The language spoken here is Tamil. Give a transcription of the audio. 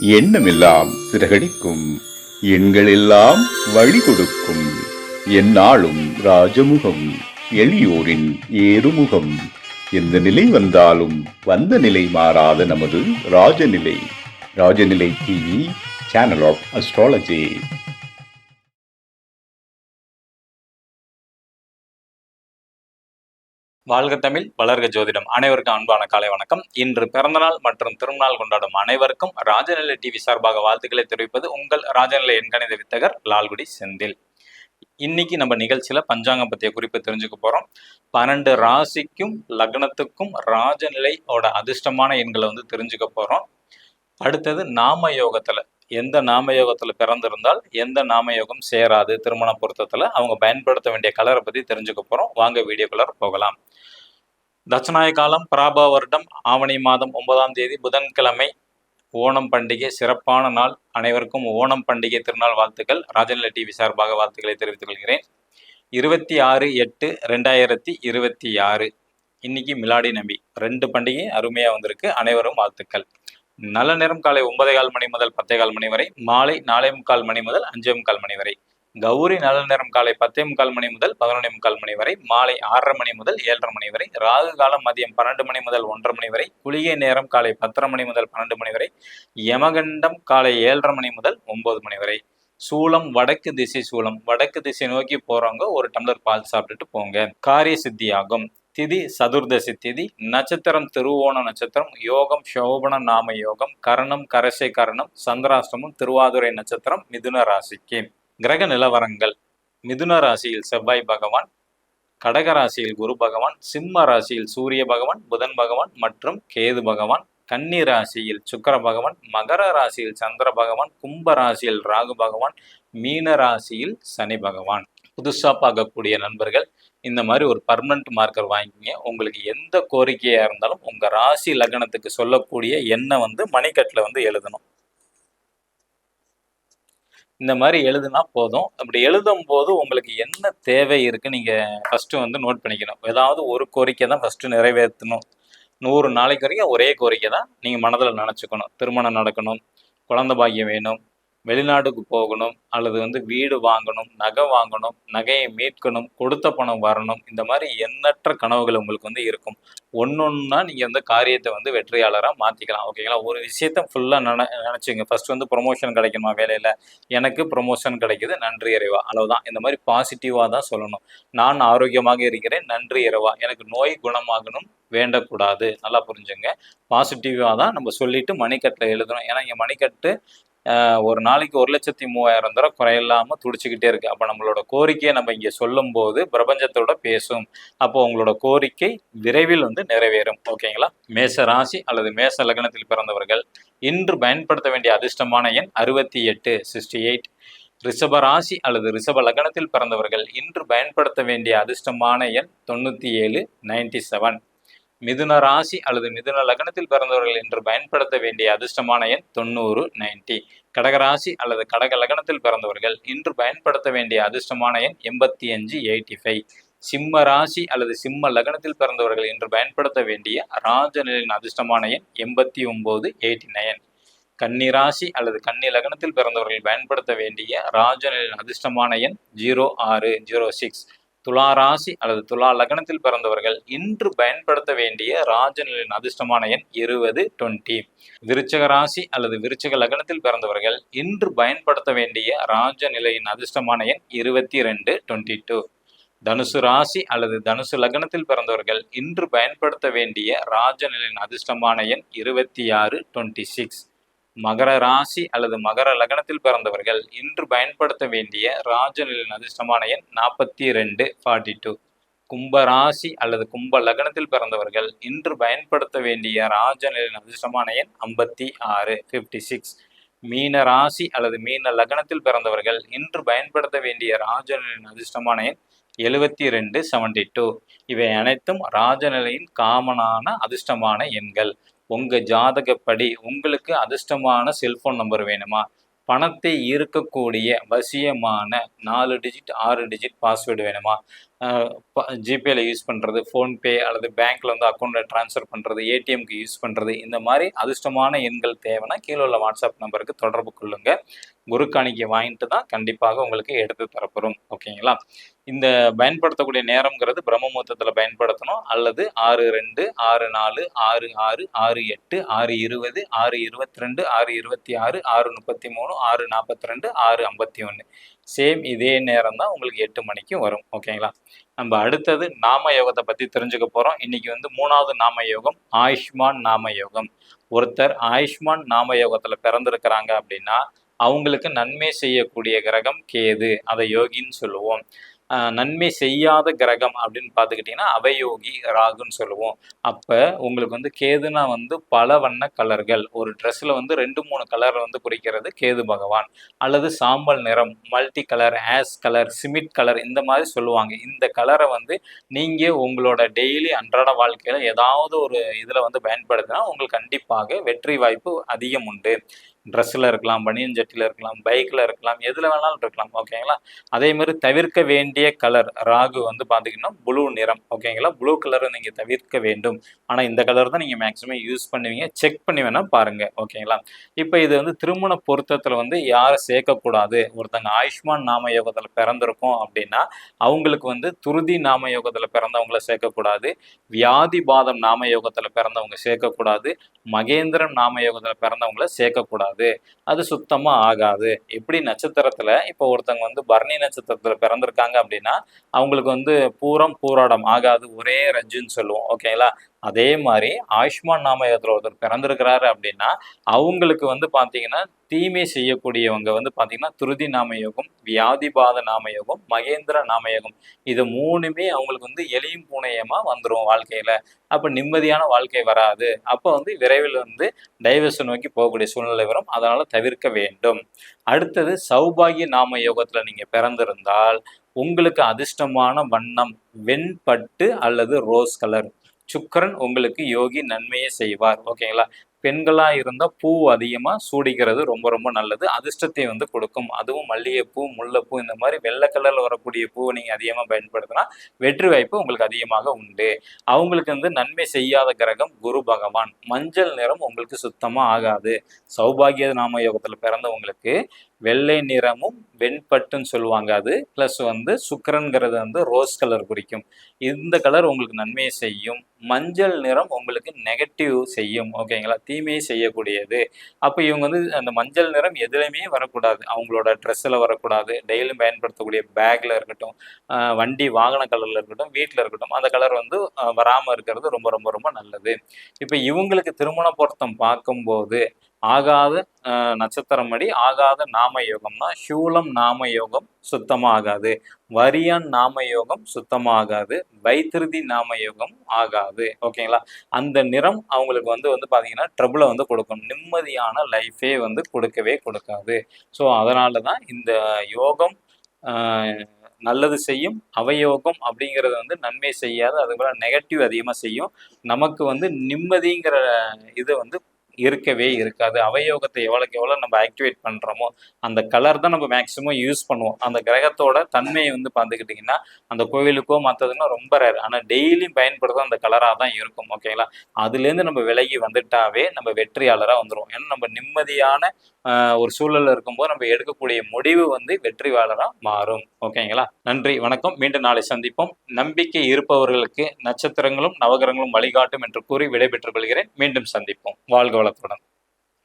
எண்ணமெல்லாம் சிறகடிக்கும், எண்களெல்லாம் வழி கொடுக்கும், எந்நாளும் ராஜமுகம், எளியோரின் ஏறுமுகம். எந்த நிலை வந்தாலும் வந்த நிலை மாறாத நமது Rajanilai. Rajanilai TV, channel of astrology. வாழ்க தமிழ், வளர்க ஜோதிடம். அனைவருக்கும் அன்பான காலை வணக்கம். இன்று பிறந்தநாள் மற்றும் திருநாள் கொண்டாடும் அனைவருக்கும் ராஜநிலை டிவி சார்பாக வாழ்த்துக்களை தெரிவிப்பது உங்கள் ராஜநிலை எண்கணித வித்தகர் லால்குடி செந்தில். இன்னைக்கு நம்ம நிகழ்ச்சியில பஞ்சாங்கம் பற்றிய குறிப்பு தெரிஞ்சுக்க போறோம். 12 ராசிக்கும் லக்னத்துக்கும் ராஜநிலையோட அதிர்ஷ்டமான எண்களை தெரிஞ்சுக்க போறோம். அடுத்தது நாம யோகத்துல எந்த நாம யோகத்துல பிறந்திருந்தால் எந்த நாம யோகம் சேராது, திருமண பொருத்தத்துல அவங்க பயன்படுத்த வேண்டிய கலரை பத்தி தெரிஞ்சுக்க போறோம். வாங்க வீடியோக்குள்ளார போகலாம். தட்சநாய காலம் பிராப வருடம் ஆவணி மாதம் 9ஆம் தேதி புதன்கிழமை. ஓணம் பண்டிகை சிறப்பான நாள். அனைவருக்கும் ஓணம் பண்டிகை திருநாள் வாழ்த்துக்கள். ராஜநிலை டிவி சார்பாக வாழ்த்துக்களை தெரிவித்துக் கொள்கிறேன். 26/8/2026 இன்னைக்கு மிலாடி நபி. 2 பண்டிகை அருமையா வந்திருக்கு. அனைவரும் வாழ்த்துக்கள். நல்ல நேரம் காலை 9:15 மணி முதல் 10:15 மணி வரை, மாலை 4:45 மணி முதல் 5:45 மணி வரை. கௌரி நல்ல நேரம் காலை 10:45 மணி முதல் 11:45 மணி வரை, மாலை 6:30 மணி முதல் 7:30 மணி வரை. ராகு காலம் மதியம் 12 மணி முதல் 1:30 மணி வரை. குளிகை நேரம் காலை 10:30 மணி முதல் 12 மணி வரை. யமகண்டம் காலை 7:30 மணி முதல் 9 மணி வரை. சூலம் வடக்கு திசை சூலம். வடக்கு திசை நோக்கி போறவங்க ஒரு டம்ளர் பால் சாப்பிட்டுட்டு போங்க. காரிய சித்தியாகும். திதி சதுர்தசி திதி. நட்சத்திரம் திருவோண நட்சத்திரம். யோகம் சோபன நாம யோகம். கரணம் கரசை கரணம். சந்திராஷ்டமம் திருவாதுரை நட்சத்திரம். மிதுன ராசிக்கு. கிரக நிலவரங்கள். மிதுன ராசியில் செவ்வாய் பகவான், கடக ராசியில் குரு பகவான், சிம்ம ராசியில் சூரிய பகவான், புதன் பகவான் மற்றும் கேது பகவான், கன்னி ராசியில் சுக்கர பகவான், மகர ராசியில் சந்திர பகவான், கும்ப ராசியில் ராகு பகவான், மீன ராசியில் சனி பகவான். புதுசா பார்க்கக்கூடிய நண்பர்கள் இந்த மாதிரி ஒரு பர்மனன்ட் மார்க்கர் வாங்கிக்கிங்க. உங்களுக்கு எந்த கோரிக்கையா இருந்தாலும் உங்க ராசி லக்னத்துக்கு சொல்லக்கூடிய எண்ணை மணிக்கட்டில் எழுதணும். இந்த மாதிரி எழுதுனா போதும். அப்படி எழுதும் போது உங்களுக்கு என்ன தேவை இருக்கு நீங்க ஃபர்ஸ்ட் நோட் பண்ணிக்கணும். ஏதாவது ஒரு கோரிக்கை தான் ஃபர்ஸ்ட் நிறைவேற்றணும். 100 நாளைக்கு வரைக்கும் ஒரே கோரிக்கை தான் நீங்க மனதில் நினைச்சுக்கணும். திருமணம் நடக்கணும், குழந்தை பாக்கியம் வேணும், வெளிநாட்டுக்கு போகணும், அல்லது வீடு வாங்கணும், நகை வாங்கணும், நகையை மீட்கணும், கொடுத்த பணம் வரணும். இந்த மாதிரி எண்ணற்ற கனவுகள் உங்களுக்கு இருக்கும். ஒன்னொன்னா நீங்க காரியத்தை வெற்றியாளராக மாத்திக்கலாம். ஓகேங்களா? ஒரு விஷயத்த ஃபுல்லா நினைச்சுங்க. ஃபர்ஸ்ட் ப்ரொமோஷன் கிடைக்கணுமா வேலையில, எனக்கு ப்ரொமோஷன் கிடைக்குது, நன்றி இறைவா, அளவுதான். இந்த மாதிரி பாசிட்டிவா தான் சொல்லணும். நான் ஆரோக்கியமாக இருக்கிறேன், நன்றி இறைவா. எனக்கு நோய் குணமாகணும், வேண்டக்கூடாது. நல்லா புரிஞ்சுங்க. பாசிட்டிவா தான் நம்ம சொல்லிட்டு மணிக்கட்டில் எழுதணும். ஏன்னா இங்க மணிக்கட்டு ஒரு நாளைக்கு 1,03,000 தடவை குறையில்லாம துடிச்சுக்கிட்டே இருக்கு. அப்ப நம்மளோட கோரிக்கையை நம்ம இங்க சொல்லும் போது பிரபஞ்சத்தோட பேசும். அப்போ உங்களோட கோரிக்கை விரைவில் நிறைவேறும். ஓகேங்களா? மேச ராசி அல்லது மேச லக்னத்தில் பிறந்தவர்கள் இன்று பயன்படுத்த வேண்டிய அதிர்ஷ்டமான எண் 68 68. ரிஷப ராசி அல்லது ரிஷப லக்னத்தில் பிறந்தவர்கள் இன்று பயன்படுத்த வேண்டிய அதிர்ஷ்டமான எண் 97 97. மிதுன ராசி அல்லது மிதுன லக்னத்தில் பிறந்தவர்கள் என்று பயன்படுத்த வேண்டிய அதிர்ஷ்டமான எண் 90 90. கடகராசி அல்லது கடக லக்னத்தில் பிறந்தவர்கள் இன்று பயன்படுத்த வேண்டிய அதிர்ஷ்டமான எண் 85 85. சிம்ம ராசி அல்லது சிம்ம லக்னத்தில் பிறந்தவர்கள் இன்று பயன்படுத்த வேண்டிய ராஜநிலையின் அதிர்ஷ்டமான எண் 89 89. கன்னி ராசி அல்லது கன்னி லக்னத்தில் பிறந்தவர்கள் பயன்படுத்த வேண்டிய ராஜநிலையின் அதிர்ஷ்டமான எண் 06 06. துலா ராசி அல்லது துலா லக்னத்தில் பிறந்தவர்கள் இன்று பயன்படுத்த வேண்டிய ராஜநிலையின் அதிர்ஷ்டமான எண் 20 20. விருச்சக ராசி அல்லது விருச்சக லக்னத்தில் பிறந்தவர்கள் இன்று பயன்படுத்த வேண்டிய ராஜநிலையின் அதிர்ஷ்டமான எண் 22 22. தனுசு ராசி அல்லது தனுசு லக்னத்தில் பிறந்தவர்கள் இன்று பயன்படுத்த வேண்டிய ராஜநிலையின் அதிர்ஷ்டமான எண் 26 26. மகர ராசி அல்லது மகர லக்னத்தில் பிறந்தவர்கள் இன்று பயன்படுத்த வேண்டிய ராஜநிலையின் அதிர்ஷ்டமான எண் 42 42. கும்ப ராசி அல்லது கும்ப லக்னத்தில் பிறந்தவர்கள் இன்று பயன்படுத்த வேண்டிய ராஜநிலையின் அதிர்ஷ்டமான எண் 56 56. மீன ராசி அல்லது மீன லக்னத்தில் பிறந்தவர்கள் இன்று பயன்படுத்த வேண்டிய ராஜநிலையின் அதிர்ஷ்டமான எண் 72 72. இவை அனைத்தும் ராஜநிலையின் காமனான அதிர்ஷ்டமான எண்கள். உங்க ஜாதகப்படி உங்களுக்கு அதிர்ஷ்டமான செல்போன் நம்பர் வேணுமா, பணத்தை ஈர்க்கக்கூடிய வசியமான 4 டிஜிட் 6 டிஜிட் பாஸ்வேர்டு வேணுமா? ஜிபேல யூஸ் பண்ணுறது, ஃபோன்பே அல்லது பேங்க்கில் வந்து அக்கௌண்ட்டில் ட்ரான்ஸ்ஃபர் பண்ணுறது, ஏடிஎம்க்கு யூஸ் பண்ணுறது, இந்த மாதிரி அதிர்ஷ்டமான எண்கள் தேவைன்னா கீழே உள்ள வாட்ஸ்அப் நம்பருக்கு தொடர்பு கொள்ளுங்க. குரு காணிக்கை வாங்கிட்டு தான் கண்டிப்பாக உங்களுக்கு எடுத்து தரப்படும். ஓகேங்களா? இந்த பயன்படுத்தக்கூடிய நேரம்ங்கிறது பிரம்ம முகூர்த்தத்தில் பயன்படுத்தணும், அல்லது 6:2, 6:4, 6:6, 6:8, 6:20, 6:22, 6:26, 6:33, 6:42, 6:51. சேம் இதே நேரம் தான் உங்களுக்கு 8 மணிக்கு வரும். ஓகேங்களா? நம்ம அடுத்தது நாம யோகத்தை பற்றி தெரிஞ்சுக்க போகிறோம். இன்னைக்கு வந்து 3வது நாம யோகம் ஆயுஷ்மான் நாம யோகம். ஒருத்தர் ஆயுஷ்மான் நாம யோகத்தில் பிறந்திருக்கிறாங்க அப்படின்னா அவங்களுக்கு நன்மை செய்யக்கூடிய கிரகம் கேது, அதை யோகின்னு சொல்லுவோம். நன்மை செய்யாத கிரகம் அப்படின்னு பார்த்துக்கிட்டிங்கன்னா அவயோகி ராகுன்னு சொல்லுவோம். அப்போ உங்களுக்கு வந்து கேதுனா வந்து பல வண்ண கலர்கள், ஒரு ட்ரெஸ்ஸில் வந்து 2-3 கலர் வந்து குறிக்கிறது கேது பகவான், அல்லது சாம்பல் நிறம், multi colour, ash colour, cement colour, இந்த மாதிரி சொல்லுவாங்க. இந்த கலரை வந்து நீங்கள் உங்களோட டெய்லி அன்றாட வாழ்க்கையில் ஏதாவது ஒரு இதில் வந்து பயன்படுத்தினா உங்களுக்கு கண்டிப்பாக வெற்றி வாய்ப்பு அதிகம் உண்டு. ட்ரெஸ்ஸில் இருக்கலாம், பனியன் ஜட்டியில் இருக்கலாம், பைக்கில் இருக்கலாம், எதில் வேணாலும் இருக்கலாம். ஓகேங்களா? அதே மாதிரி தவிர்க்க வேண்டிய கலர் ராகு வந்து பார்த்திங்கன்னா ப்ளூ நிறம். ஓகேங்களா? ப்ளூ கலரை நீங்கள் தவிர்க்க வேண்டும். ஆனால் இந்த கலர் தான் நீங்கள் மேக்ஸிமம் யூஸ் பண்ணுவீங்க. செக் பண்ணி வேணால் பாருங்கள். ஓகேங்களா? இப்போ இது வந்து திருமண பொருத்தத்தில் வந்து யாரை சேர்க்கக்கூடாது, ஒருத்தங்க ஆயுஷ்மான் நாம யோகத்தில் பிறந்திருக்கோம் அப்படின்னா அவங்களுக்கு வந்து துருதி நாம யோகத்தில் பிறந்தவங்களை சேர்க்கக்கூடாது, வியாதிபாதம் நாம யோகத்தில் பிறந்தவங்க சேர்க்கக்கூடாது, மகேந்திரன் நாம யோகத்தில் பிறந்தவங்களை சேர்க்கக்கூடாது. அது சுத்தமா ஆகாது. எப்படி நட்சத்திரத்துல இப்போ ஒருத்தவங்க வந்து பரணி நட்சத்திரத்துல பிறந்திருக்காங்க அப்படின்னா அவங்களுக்கு வந்து பூரம் பூராடம் ஆகாது, ஒரே ரஜ்ஜுன்னு சொல்லுவோம். ஓகேங்களா? அதே மாதிரி ஆயுஷ்மான் நாமயோகத்தில் ஒருத்தர் பிறந்திருக்கிறாரு அப்படின்னா அவங்களுக்கு வந்து பார்த்தீங்கன்னா தீமை செய்யக்கூடியவங்க வந்து பார்த்தீங்கன்னா துருதி நாமயோகம், வியாதிபாத நாமயோகம், மகேந்திர நாமயோகம், இது 3மே அவங்களுக்கு வந்து எலியும் பூனையமா வந்துடும் வாழ்க்கையில. அப்போ நிம்மதியான வாழ்க்கை வராது. அப்போ வந்து விரைவில் வந்து டைவர்ஷன் நோக்கி போகக்கூடிய சூழ்நிலை வரும். அதனால தவிர்க்க வேண்டும். அடுத்தது சௌபாகிய நாம யோகத்துல நீங்க பிறந்திருந்தால் உங்களுக்கு அதிர்ஷ்டமான வண்ணம் வெண்பட்டு அல்லது ரோஸ் கலர். சுக்கிரன் உங்களுக்கு யோகி நன்மையை செய்வார். ஓகேங்களா? பெண்களா இருந்தா பூ அதிகமா சூடிக்கிறது ரொம்ப ரொம்ப நல்லது, அதிர்ஷ்டத்தை வந்து கொடுக்கும். அதுவும் மல்லிகைப்பூ, முல்லைப்பூ, இந்த மாதிரி வெள்ளை கலர்ல வரக்கூடிய பூவை நீங்க அதிகமா பயன்படுத்தினா வெற்றி வாய்ப்பு உங்களுக்கு அதிகமாக உண்டு. அவங்களுக்கு வந்து நன்மை செய்யாத கிரகம் குரு பகவான். மஞ்சள் நிறம் உங்களுக்கு சுத்தமா ஆகாது. சௌபாகிய நாம யோகத்துல பிறந்தவங்களுக்கு வெள்ளை நிறமும் வெண்பட்டுன்னு சொல்லுவாங்க. அது பிளஸ் வந்து சுக்கிரன்கிறது வந்து ரோஸ் கலர் குறிக்கும். இந்த கலர் உங்களுக்கு நன்மையை செய்யும். மஞ்சள் நிறம் உங்களுக்கு நெகட்டிவ் செய்யும். ஓகேங்களா? தீமையை செய்யக்கூடியது. அப்போ இவங்க வந்து அந்த மஞ்சள் நிறம் எதுலையுமே வரக்கூடாது. அவங்களோட ட்ரெஸ்ஸில் வரக்கூடாது, டெய்லியும் பயன்படுத்தக்கூடிய பேக்கில் இருக்கட்டும், வண்டி வாகன கலரில் இருக்கட்டும், வீட்டில் இருக்கட்டும், அந்த கலர் வந்து வராமல் இருக்கிறது ரொம்ப ரொம்ப ரொம்ப நல்லது. இப்போ இவங்களுக்கு திருமண பொருத்தம் பார்க்கும்போது ஆகாத நட்சத்திரம் படி ஆகாத நாம யோகம்னா சூலம் நாம யோகம் சுத்தமாக ஆகாது, வரியான் நாம யோகம் சுத்தமாக ஆகாது, வைத்திருதி நாம யோகம் ஆகாது. ஓகேங்களா? அந்த நிறம் அவங்களுக்கு வந்து பார்த்தீங்கன்னா ட்ரபிளை வந்து கொடுக்கும், நிம்மதியான லைஃபே வந்து கொடுக்கவே கொடுக்காது. ஸோ அதனால தான் இந்த யோகம் நல்லது செய்யும், அவயோகம் அப்படிங்கிறது வந்து நன்மை செய்யாது, அதுபோல நெகட்டிவ் அதிகமாக செய்யும். நமக்கு வந்து நிம்மதிங்கிற இது வந்து இருக்கவே இருக்காது. அவயோகத்தை எவ்வளோக்கு எவ்வளோ நம்ம ஆக்டிவேட் பண்ணுறோமோ அந்த கலர் தான் நம்ம மேக்ஸிமம் யூஸ் பண்ணுவோம். அந்த கிரகத்தோட தன்மையை வந்து பார்த்துக்கிட்டிங்கன்னா அந்த கோவிலுக்கோ மற்றதுன்னா ரொம்ப ரேர், ஆனால் டெய்லியும் பயன்படுத்த அந்த கலராக தான் இருக்கும். ஓகேங்களா? அதுலேருந்து நம்ம விலகி வந்துட்டாவே நம்ம வெற்றியாளராக வந்துடும். ஏன்னா நம்ம நிம்மதியான ஒரு சூழலில் இருக்கும்போது நம்ம எடுக்கக்கூடிய முடிவு வந்து வெற்றியாளராக மாறும். ஓகேங்களா? நன்றி, வணக்கம். மீண்டும் நாளை சந்திப்போம். நம்பிக்கை இருப்பவர்களுக்கு நட்சத்திரங்களும் நவகிரகங்களும் வழிகாட்டும் என்று கூறி விடைபெற்றுக் கொள்கிறேன். மீண்டும் சந்திப்போம். வாழ்க வளத்துடன்.